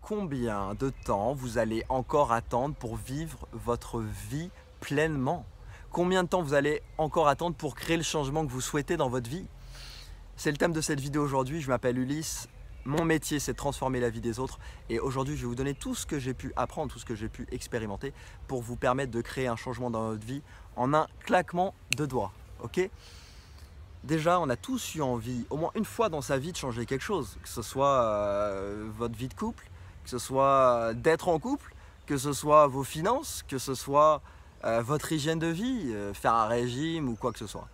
combien de temps vous allez encore attendre pour vivre votre vie pleinement? Combien de temps vous allez encore attendre pour créer le changement que vous souhaitez dans votre vie? C'est le thème de cette vidéo aujourd'hui. Je m'appelle Ulysse. Mon métier, c'est de transformer la vie des autres. Et aujourd'hui, je vais vous donner tout ce que j'ai pu apprendre, tout ce que j'ai pu expérimenter pour vous permettre de créer un changement dans votre vie en un claquement de doigts. Ok? Déjà, on a tous eu envie, au moins une fois dans sa vie, de changer quelque chose. Que ce soit votre vie de couple, que ce soit d'être en couple, que ce soit vos finances, que ce soit votre hygiène de vie, faire un régime ou quoi que ce soit.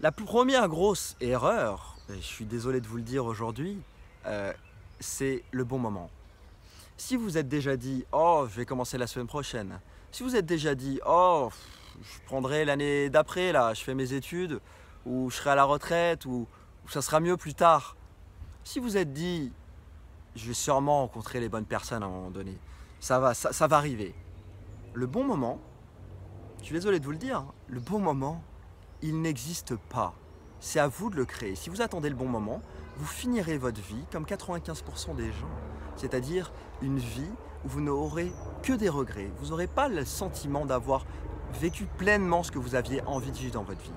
La première grosse erreur, et je suis désolé de vous le dire aujourd'hui, c'est le bon moment. Si vous êtes déjà dit « Oh, je vais commencer la semaine prochaine », si vous êtes déjà dit « Oh, je prendrai l'année d'après, là, je fais mes études, ou je serai à la retraite, ou ça sera mieux plus tard », si vous êtes dit « Je vais sûrement rencontrer les bonnes personnes à un moment donné, ça va arriver », le bon moment, je suis désolé de vous le dire, le bon moment, il n'existe pas. C'est à vous de le créer. Si vous attendez le bon moment, vous finirez votre vie comme 95% des gens. C'est-à-dire une vie où vous n'aurez que des regrets. Vous n'aurez pas le sentiment d'avoir vécu pleinement ce que vous aviez envie de vivre dans votre vie.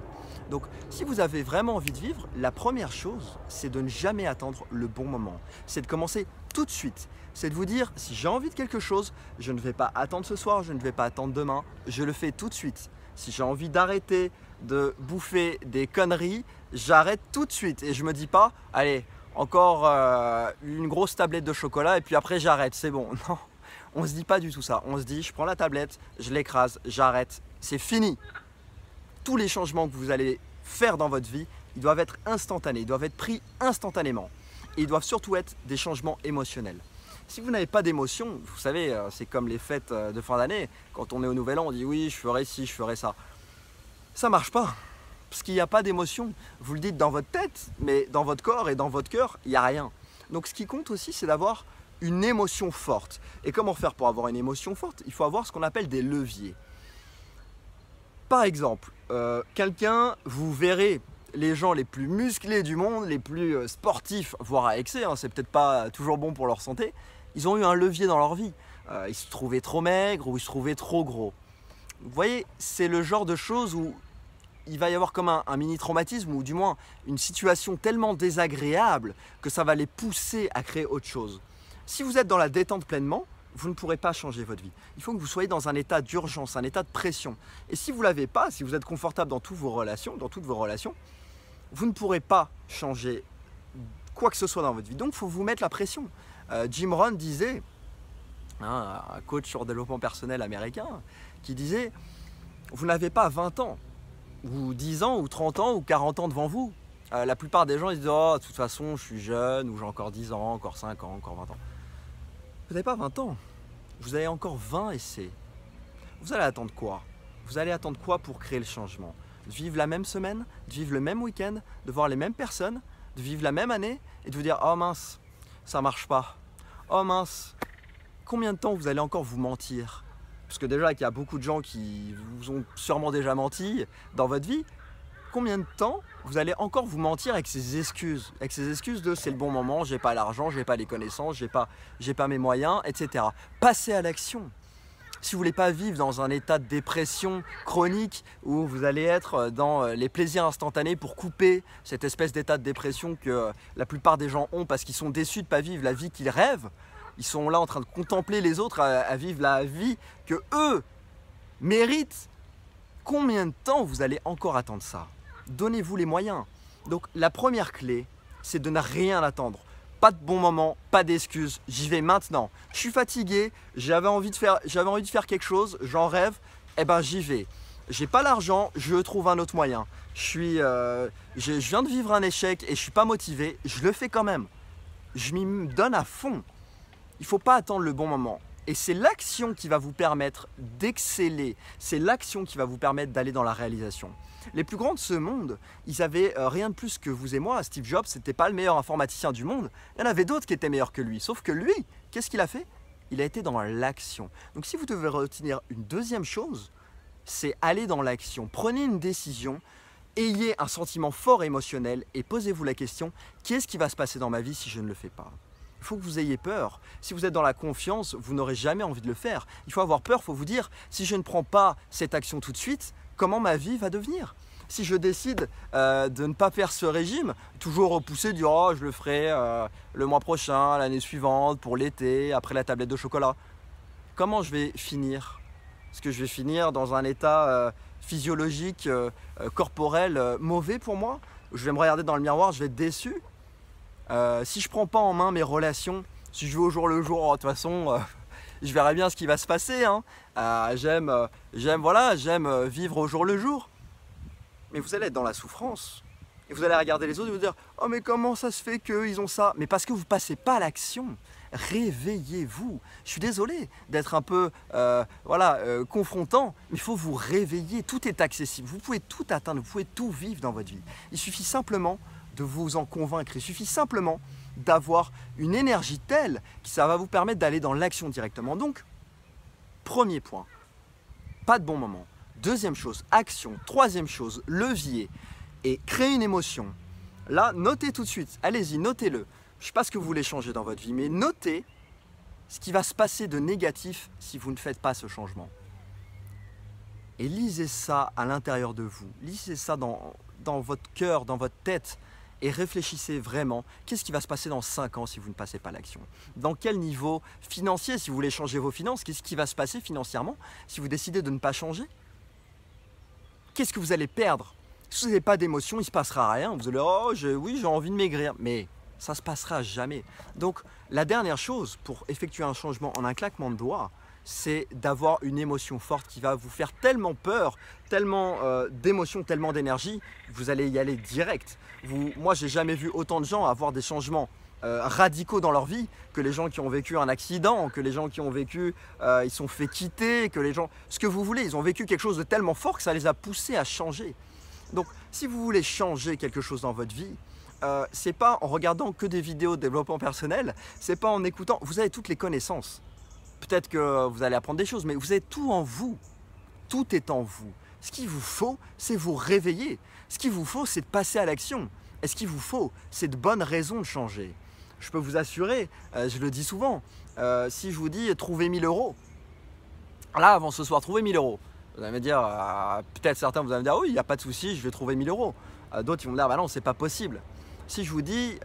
Donc, si vous avez vraiment envie de vivre, la première chose, c'est de ne jamais attendre le bon moment. C'est de commencer tout de suite. C'est de vous dire, si j'ai envie de quelque chose, je ne vais pas attendre ce soir, je ne vais pas attendre demain, je le fais tout de suite. Si j'ai envie d'arrêter de bouffer des conneries, j'arrête tout de suite. Et je me dis pas, allez, encore une grosse tablette de chocolat et puis après j'arrête, c'est bon. Non, on se dit pas du tout ça. On se dit, je prends la tablette, je l'écrase, j'arrête, c'est fini. Tous les changements que vous allez faire dans votre vie, ils doivent être instantanés, ils doivent être pris instantanément. Et ils doivent surtout être des changements émotionnels. Si vous n'avez pas d'émotion, vous savez, c'est comme les fêtes de fin d'année. Quand on est au Nouvel An, on dit oui, je ferai ci, je ferai ça. Ça ne marche pas, parce qu'il n'y a pas d'émotion. Vous le dites dans votre tête, mais dans votre corps et dans votre cœur, il n'y a rien. Donc ce qui compte aussi, c'est d'avoir une émotion forte. Et comment faire pour avoir une émotion forte? Il faut avoir ce qu'on appelle des leviers. Par exemple, quelqu'un, vous verrez les gens les plus musclés du monde, les plus sportifs, voire à excès, hein, c'est peut-être pas toujours bon pour leur santé, ils ont eu un levier dans leur vie. Ils se trouvaient trop maigres ou ils se trouvaient trop gros. Vous voyez, c'est le genre de choses où il va y avoir comme un mini-traumatisme ou du moins une situation tellement désagréable que ça va les pousser à créer autre chose. Si vous êtes dans la détente pleinement, vous ne pourrez pas changer votre vie. Il faut que vous soyez dans un état d'urgence, un état de pression. Et si vous ne l'avez pas, si vous êtes confortable dans toutes vos relations, vous ne pourrez pas changer quoi que ce soit dans votre vie. Donc, il faut vous mettre la pression. Jim Rohn disait, un coach sur développement personnel américain, qui disait « Vous n'avez pas 20 ans, ou 10 ans, ou 30 ans, ou 40 ans devant vous. La plupart des gens ils disent « Oh, de toute façon, je suis jeune, ou j'ai encore 10 ans, encore 5 ans, encore 20 ans. » Vous n'avez pas 20 ans, vous avez encore 20 essais. Vous allez attendre quoi? Vous allez attendre quoi pour créer le changement? De vivre la même semaine, de vivre le même week-end, de voir les mêmes personnes, de vivre la même année et de vous dire « Oh mince, ça marche pas. Oh mince, combien de temps vous allez encore vous mentir ?» Parce que déjà qu'il y a beaucoup de gens qui vous ont sûrement déjà menti dans votre vie, combien de temps vous allez encore vous mentir avec ces excuses? Avec ces excuses de c'est le bon moment, j'ai pas l'argent, j'ai pas les connaissances, j'ai pas mes moyens, etc. Passez à l'action. Si vous voulez pas vivre dans un état de dépression chronique où vous allez être dans les plaisirs instantanés pour couper cette espèce d'état de dépression que la plupart des gens ont parce qu'ils sont déçus de ne pas vivre la vie qu'ils rêvent, ils sont là en train de contempler les autres à vivre la vie que eux méritent. Combien de temps vous allez encore attendre ça? Donnez-vous les moyens. Donc la première clé, c'est de ne rien attendre. Pas de bon moment, pas d'excuses, j'y vais maintenant. Je suis fatigué, j'avais envie de faire quelque chose, j'en rêve, eh ben j'y vais. J'ai pas l'argent, je trouve un autre moyen. Je viens de vivre un échec et je suis pas motivé, je le fais quand même. Je m'y donne à fond. Il ne faut pas attendre le bon moment. Et c'est l'action qui va vous permettre d'exceller. C'est l'action qui va vous permettre d'aller dans la réalisation. Les plus grands de ce monde, ils avaient rien de plus que vous et moi. Steve Jobs, c'était pas le meilleur informaticien du monde. Il y en avait d'autres qui étaient meilleurs que lui. Sauf que lui, qu'est-ce qu'il a fait? Il a été dans l'action. Donc si vous devez retenir une deuxième chose, c'est aller dans l'action. Prenez une décision, ayez un sentiment fort émotionnel et posez-vous la question, qu'est-ce qui va se passer dans ma vie si je ne le fais pas? Il faut que vous ayez peur. Si vous êtes dans la confiance, vous n'aurez jamais envie de le faire. Il faut avoir peur, il faut vous dire, si je ne prends pas cette action tout de suite, comment ma vie va devenir? Si je décide de ne pas faire ce régime, toujours repousser, dire oh, je le ferai le mois prochain, l'année suivante, pour l'été, après la tablette de chocolat, comment je vais finir? Est-ce que je vais finir dans un état physiologique, corporel mauvais pour moi? Je vais me regarder dans le miroir, je vais être déçu. Si je ne prends pas en main mes relations, si je vais au jour le jour, de toute façon, je verrai bien ce qui va se passer. Hein. J'aime vivre au jour le jour. Mais vous allez être dans la souffrance. Et vous allez regarder les autres et vous dire « Oh mais comment ça se fait qu'ils ont ça ?» Mais parce que vous ne passez pas à l'action. Réveillez-vous. Je suis désolé d'être un peu confrontant, mais il faut vous réveiller. Tout est accessible. Vous pouvez tout atteindre, vous pouvez tout vivre dans votre vie. Il suffit simplement de vous en convaincre. Il suffit simplement d'avoir une énergie telle que ça va vous permettre d'aller dans l'action directement. Donc, premier point, pas de bon moment. Deuxième chose, action. Troisième chose, levier. Et créer une émotion. Là, notez tout de suite. Allez-y, notez-le. Je ne sais pas ce que vous voulez changer dans votre vie, mais notez ce qui va se passer de négatif si vous ne faites pas ce changement. Et lisez ça à l'intérieur de vous. Lisez ça dans votre cœur, dans votre tête. Et réfléchissez vraiment, qu'est-ce qui va se passer dans 5 ans si vous ne passez pas à l'action? Dans quel niveau financier, si vous voulez changer vos finances, qu'est-ce qui va se passer financièrement si vous décidez de ne pas changer? Qu'est-ce que vous allez perdre? Si vous n'avez pas d'émotion, il ne se passera rien. Vous allez dire, oh, oui, j'ai envie de maigrir. Mais ça ne se passera jamais. Donc, la dernière chose pour effectuer un changement en un claquement de doigts, c'est d'avoir une émotion forte qui va vous faire tellement peur, tellement d'émotion, tellement d'énergie, vous allez y aller direct. Moi, j'ai jamais vu autant de gens avoir des changements radicaux dans leur vie que les gens qui ont vécu un accident, que les gens qui ont vécu, ils sont fait quitter, que les gens, ce que vous voulez, ils ont vécu quelque chose de tellement fort que ça les a poussés à changer. Donc, si vous voulez changer quelque chose dans votre vie, c'est pas en regardant que des vidéos de développement personnel, c'est pas en écoutant, vous avez toutes les connaissances. Peut-être que vous allez apprendre des choses, mais vous avez tout en vous. Tout est en vous. Ce qu'il vous faut, c'est vous réveiller. Ce qu'il vous faut, c'est de passer à l'action. Et ce qu'il vous faut, c'est de bonnes raisons de changer. Je peux vous assurer, je le dis souvent, si je vous dis trouvez 1000 euros, là avant ce soir, trouvez 1000 euros. Vous allez me dire, peut-être certains vous allez me dire oui, il n'y a pas de souci, je vais trouver 1000 euros. D'autres ils vont me dire bah non, c'est pas possible. Si je vous dis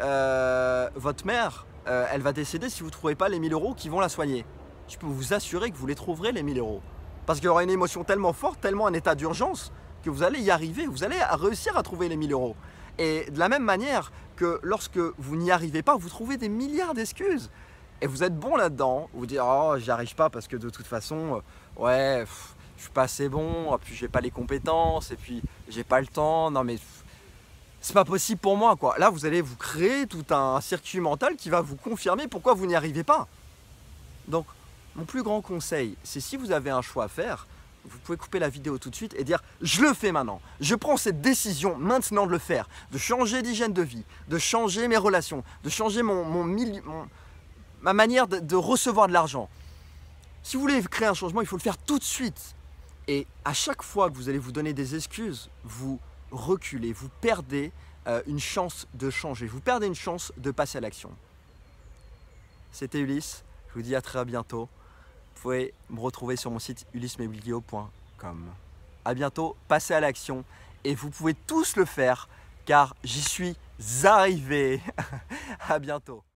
votre mère, elle va décéder si vous ne trouvez pas les 1000 euros qui vont la soigner. Je peux vous assurer que vous les trouverez les 1000 euros. Parce qu'il y aura une émotion tellement forte, tellement un état d'urgence, que vous allez y arriver, vous allez réussir à trouver les 1000 euros. Et de la même manière que lorsque vous n'y arrivez pas, vous trouvez des milliards d'excuses. Et vous êtes bon là-dedans, vous dites oh j'y arrive pas parce que de toute façon, je suis pas assez bon, puis j'ai pas les compétences, et puis j'ai pas le temps, non mais c'est pas possible pour moi quoi. Là vous allez vous créer tout un circuit mental qui va vous confirmer pourquoi vous n'y arrivez pas. Donc mon plus grand conseil, c'est si vous avez un choix à faire, vous pouvez couper la vidéo tout de suite et dire « Je le fais maintenant, je prends cette décision maintenant de le faire, de changer d'hygiène de vie, de changer mes relations, de changer ma manière de recevoir de l'argent. » Si vous voulez créer un changement, il faut le faire tout de suite. Et à chaque fois que vous allez vous donner des excuses, vous reculez, vous perdez une chance de changer, vous perdez une chance de passer à l'action. C'était Ulysse, je vous dis à très bientôt. Vous pouvez me retrouver sur mon site ulyssesmebligo.com. À bientôt, passez à l'action et vous pouvez tous le faire car j'y suis arrivé. À bientôt.